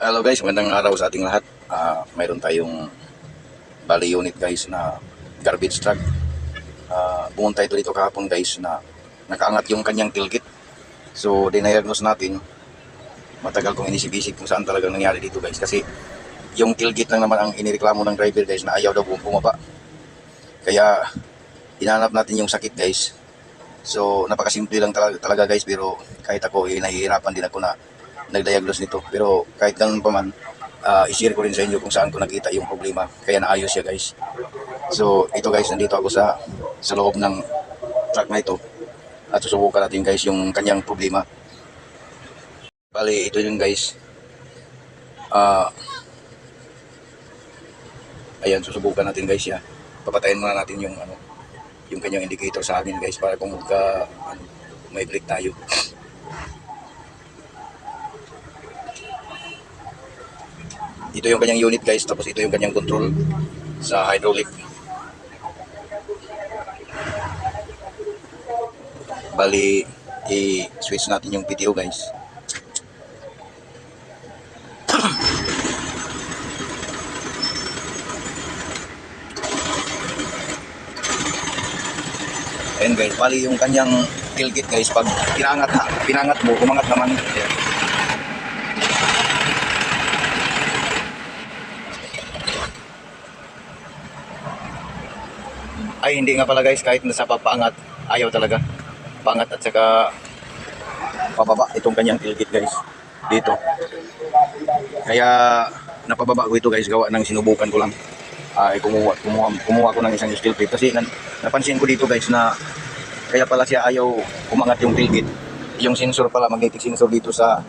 Hello guys, magandang araw sa ating lahat. Mayroon tayong bali unit guys na garbage truck. Pumunta ito dito kahapon guys na nakaangat yung kanyang tailgate. So dinayagnos natin. Matagal kong inisip-isip kung saan talagang nangyari dito guys. Kasi yung tailgate lang naman ang inireklamo ng driver guys na ayaw daw bumaba. Kaya hinanap natin yung sakit guys. So napakasimple lang talaga guys, pero kahit ako nahihirapan din ako na nagdiagnose nito, pero kahit ganun pa man, i-share ko rin sa inyo kung saan ko nakita yung problema, kaya naayos siya guys. So ito guys, nandito ako sa loob ng truck na ito at susubukan natin guys yung kanyang problema. Bali ito yung guys, ayan, susubukan natin guys ya. Papatayin muna natin yung kanyang indicator sa amin guys, para kung may break tayo. Ito yung kanyang unit guys, tapos ito yung kanyang control sa hydraulic. Bali, i-switch natin yung PTO guys. Ayan guys, bali yung kanyang tailgate guys, pag pinangat mo, umangat naman. Ayan. Ay hindi nga pala guys, kahit nasa papaangat, ayaw talaga. Pangat at saka pababa itong kanyang tailgate guys, dito. Kaya napababa ko ito guys, gawa ng sinubukan ko lang. Kumuha ko ng isang steel plate kasi napansin ko dito guys na kaya pala siya ayaw umangat yung tailgate. Yung sensor pala, magnetic sensor dito sa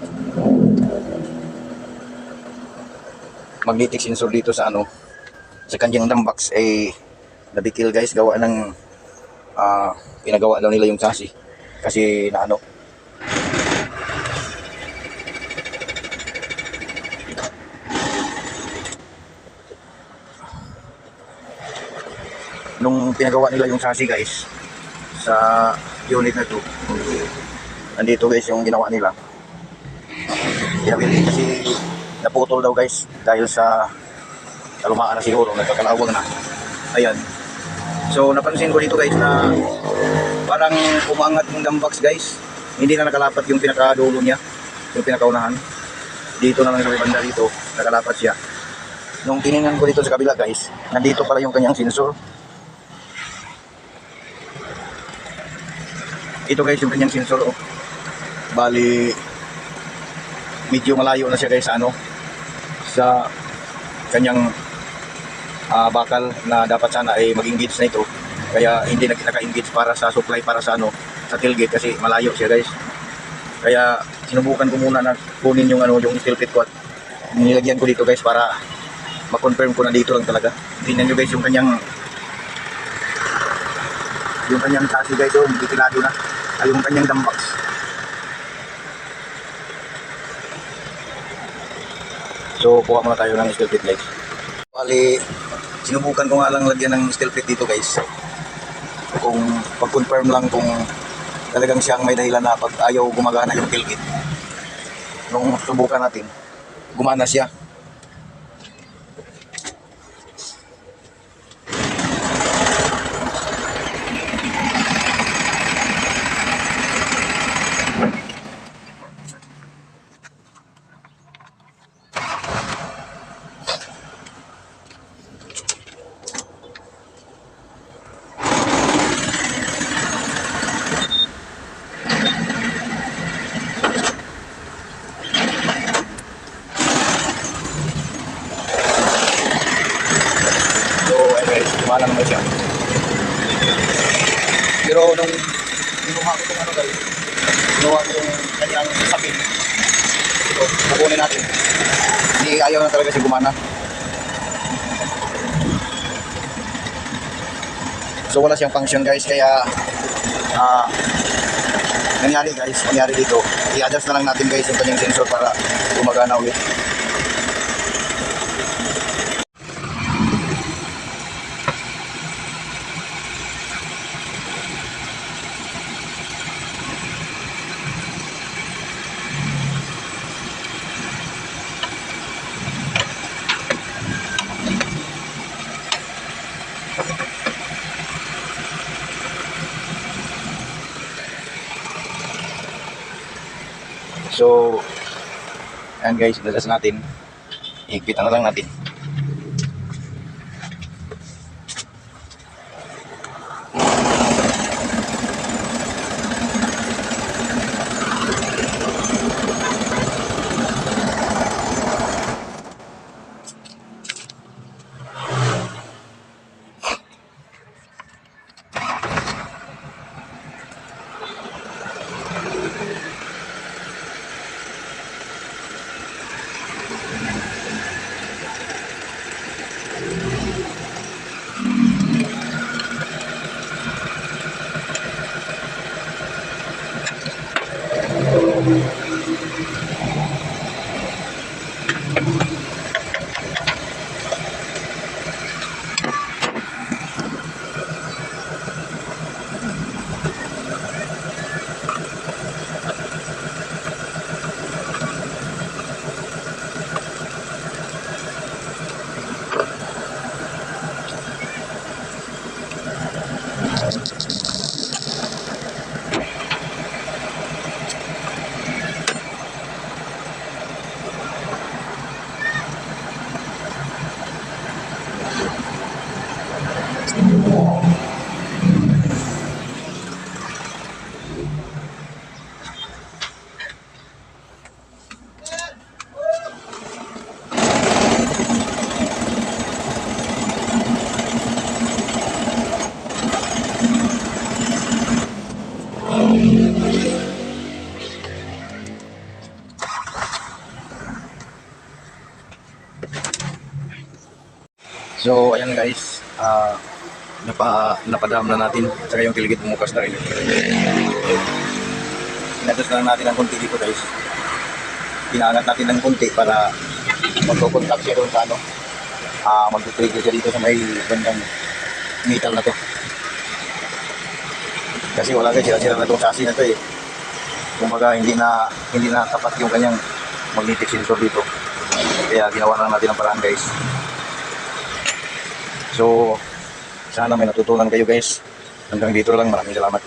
sa kanyang dump box ay nabikil guys, gawa ng pinagawa daw nila yung chassis kasi nung pinagawa nila yung chassis guys sa unit na to, nandito guys yung ginawa nila. Kasi naputol daw guys dahil sa lumaan na siguro, nagkakalawang na. Ayan. So napansin ko dito guys na parang umangat yung dump box guys. Hindi na nakalapat yung pinakadulo niya, yung pinakaunahan. Dito naman sa banda dito, nakalapat siya. Nung tiningnan ko dito sa kabila guys, nandito pala yung kanyang sensor. Ito guys yung kanyang sensor oh. Bali medyo malayo na siya guys sa kanyang bakal na dapat sana ay mag-engage na ito. Kaya hindi naka-engage para sa supply, para sa sa tailgate kasi malayo siya guys. Kaya sinubukan ko muna na kunin yung yung steel plate ko at nilagyan ko dito guys para ma-confirm ko na dito lang talaga. Tingnan nyo guys yung kanyang chassis guys, bitilado na. Ay yung kanyang dump box. So kuha muna tayo ng steel plate guys. Bali, sinubukan ko nga lang lagyan ng steel plate dito guys. Kung pag-confirm lang kung talagang siyang may dahilan na pag ayaw gumagana yung tailgate. Nung subukan natin, gumana siya. Gumana naman siya. Pero nung kinuha ko itong guys, kinuha ko yung kanyang sapin. Ito, kukunin natin. Hindi ayaw na talaga siya gumana. So wala siyang function guys, kaya nangyari dito, i-adjust na lang natin guys yung kanyang sensor para gumagana ulit. So, ayan guys, adjust natin. Higpitan na lang natin. So, ayan guys, napadam na natin, saka yung kiligid bumukas na rin. Inatas na lang natin ng konti dito guys. Pinaangat natin ng konti para magkukontak siya doon sa ano. Magtutrigger siya dito sa may bandang metal na to. Kasi wala guys, sira-sira na itong chassis na to eh. Kumbaga hindi na tapat yung kanyang magnetic sensor dito. Kaya ginawa na natin ang paraan guys. So, sana may natutunan kayo guys. Hanggang dito lang. Maraming salamat.